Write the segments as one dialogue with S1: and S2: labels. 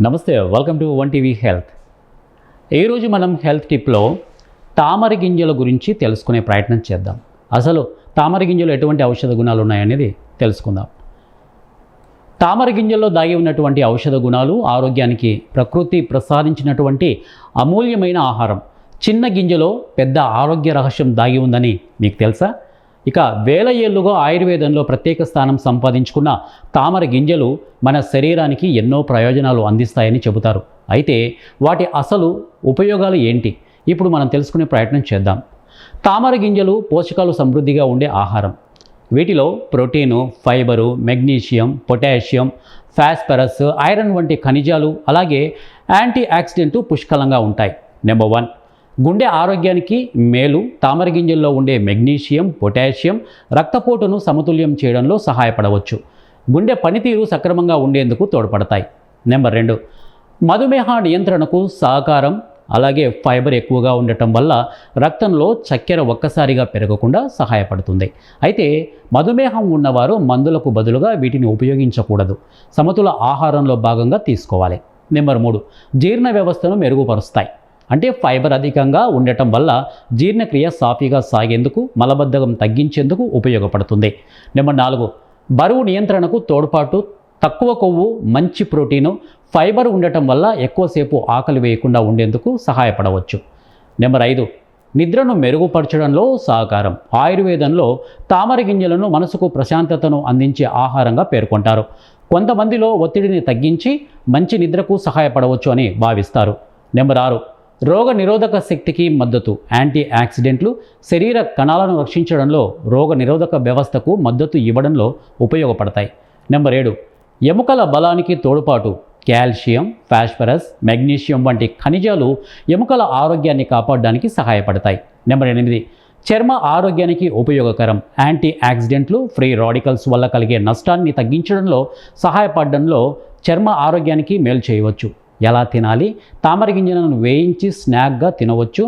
S1: నమస్తే, welcome to one TV health. ఈరోజు మనం హెల్త్ టిప్లో తామర గింజల గురించి తెలుసుకునే ప్రయత్నం చేద్దాం. అసలు తామర గింజలు ఎటువంటి ఔషధ గుణాలు ఉన్నాయనేది తెలుసుకుందాం. తామర గింజల్లో దాగి ఉన్నటువంటి ఔషధ గుణాలు ఆరోగ్యానికి ప్రకృతి ప్రసాదించినటువంటి అమూల్యమైన ఆహారం. చిన్న గింజలో పెద్ద ఆరోగ్య రహస్యం దాగి ఉందని మీకు తెలుసా? ఇక వేల ఏళ్లుగా ఆయుర్వేదంలో ప్రత్యేక స్థానం సంపాదించుకున్న తామర గింజలు మన శరీరానికి ఎన్నో ప్రయోజనాలు అందిస్తాయని చెబుతారు. అయితే వాటి అసలు ఉపయోగాలు ఏంటి? ఇప్పుడు మనం తెలుసుకునే ప్రయత్నం చేద్దాం. తామర గింజలు పోషకాలు సమృద్ధిగా ఉండే ఆహారం. వీటిలో protein, fibre, magnesium, potassium, phosphorus, iron వంటి ఖనిజాలు, అలాగే యాంటీ ఆక్సిడెంట్లు పుష్కలంగా ఉంటాయి. నెంబర్ 1, గుండె ఆరోగ్యానికి మేలు. తామర గింజల్లో ఉండే మెగ్నీషియం, పొటాషియం రక్తపోటును సమతుల్యం చేయడంలో సహాయపడవచ్చు. గుండె పనితీరు సక్రమంగా ఉండేందుకు తోడ్పడతాయి. నెంబర్ 2, మధుమేహ నియంత్రణకు సహకారం. అలాగే ఫైబర్ ఎక్కువగా ఉండటం వల్ల రక్తంలో చక్కెర ఒక్కసారిగా పెరగకుండా సహాయపడుతుంది. అయితే మధుమేహం ఉన్నవారు మందులకు బదులుగా వీటిని ఉపయోగించకూడదు. సమతుల ఆహారంలో భాగంగా తీసుకోవాలి. నెంబర్ 3, జీర్ణ వ్యవస్థను మెరుగుపరుస్తాయి. అంటే ఫైబర్ అధికంగా ఉండటం వల్ల జీర్ణక్రియ సాఫీగా సాగేందుకు, మలబద్ధకం తగ్గించేందుకు ఉపయోగపడుతుంది. నెంబర్ 4, బరువు నియంత్రణకు తోడ్పాటు. తక్కువ కొవ్వు, మంచి ప్రోటీను, ఫైబర్ ఉండటం వల్ల ఎక్కువసేపు ఆకలి వేయకుండా ఉండేందుకు సహాయపడవచ్చు. నెంబర్ 5, నిద్రను మెరుగుపరచడంలో సహకారం. ఆయుర్వేదంలో తామర గింజలను మనసుకు ప్రశాంతతను అందించే ఆహారంగా పేర్కొంటారు. కొంతమందిలో ఒత్తిడిని తగ్గించి మంచి నిద్రకు సహాయపడవచ్చు అని భావిస్తారు. నెంబర్ 6, రోగ నిరోధక శక్తికి మద్దతు. యాంటీ ఆక్సిడెంట్లు శరీర కణాలను రక్షించడంలో, రోగ నిరోధక వ్యవస్థకు మద్దతు ఇవ్వడంలో ఉపయోగపడతాయి. నెంబర్ 7, ఎముకల బలానికి తోడ్పాటు. కాల్షియం, ఫాస్ఫరస్, మెగ్నీషియం వంటి ఖనిజాలు ఎముకల ఆరోగ్యాన్ని కాపాడడానికి సహాయపడతాయి. నెంబర్ 8, చర్మ ఆరోగ్యానికి ఉపయోగకరం. యాంటీ ఆక్సిడెంట్లు ఫ్రీ రాడికల్స్ వల్ల కలిగే నష్టాన్ని తగ్గించడంలో సహాయపడడంలో చర్మ ఆరోగ్యానికి మేలు చేయవచ్చు. ఎలా తినాలి? తామర గింజలను వేయించి స్నాక్గా తినవచ్చు.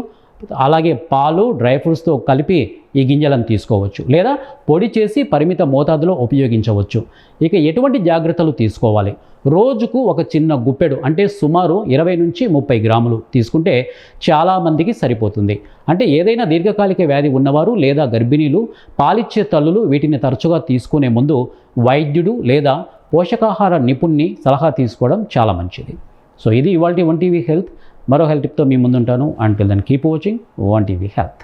S1: అలాగే పాలు, డ్రై ఫ్రూట్స్తో కలిపి ఈ గింజలను తీసుకోవచ్చు, లేదా పొడి చేసి పరిమిత మోతాదులో ఉపయోగించవచ్చు. ఇక ఎటువంటి జాగ్రత్తలు తీసుకోవాలి? రోజుకు ఒక చిన్న గుప్పెడు, అంటే సుమారు 20 నుంచి 30 గ్రాములు తీసుకుంటే చాలామందికి సరిపోతుంది. అంటే ఏదైనా దీర్ఘకాలిక వ్యాధి ఉన్నవారు లేదా గర్భిణీలు, పాలిచ్చే తల్లులు వీటిని తరచుగా తీసుకునే ముందు వైద్యుడు లేదా పోషకాహార నిపుణుని సలహా తీసుకోవడం చాలా మంచిది. సో ఇది ఇవాల్టి వన్ టీవీ హెల్త్. మరో హెల్త్ టిప్తో మీ ముందుంటాను. Until then keep watching one TV health.